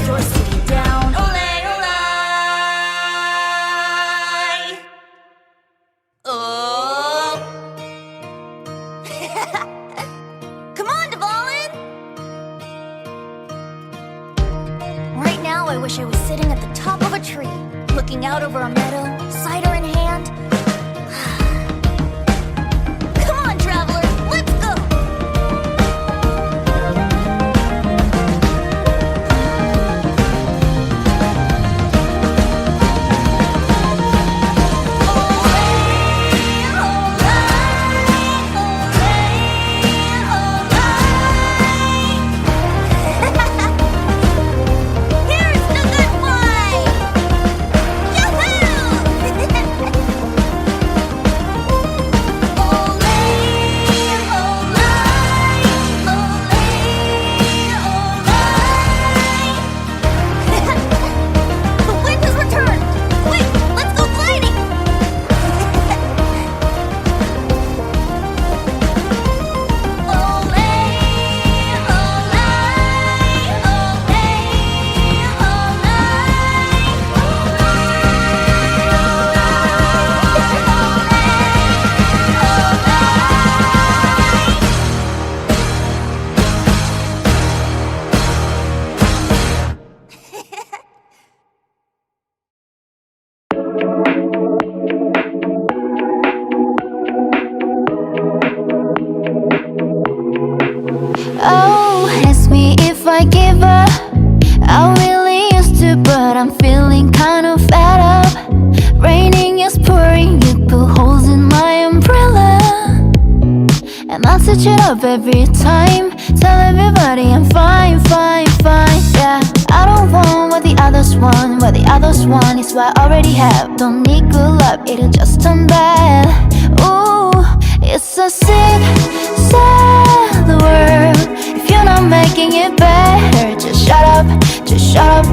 you're sitting down. Ole, ole. Oh. Come on, Dvalin. Right now, I wish I was sitting at the top of a tree, looking out over a meadow, cider in hand. Come on, traveler, let's go! Oh, ask me if I give up. I really used to, but I'm feeling kind of fed up. Raining is pouring, you put holes in my umbrella, and I switch it up every time. Tell everybody I'm fine, fine, fine, yeah. I don't want what the others want. What the others want is what I already have. Don't need good luck, it'll just turn bad. Ooh, it's so sick, sad world. If you're not making it better, just shut up,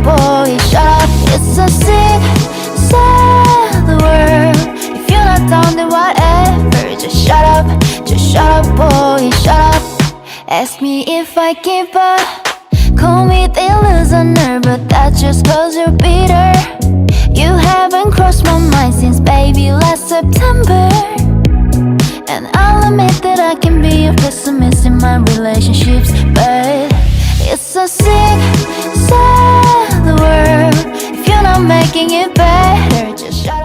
boy, shut up. It's so sick, sad world. If you're not down, then whatever, just shut up, boy, shut up. Ask me if I give up. Call me the loser, but that's just cause you're bitter. You haven't crossed my mind since baby last September. And I'll admit that I can be a pessimist in my relationships, but it's so sick, sad world. If you're not making it better, just shut up.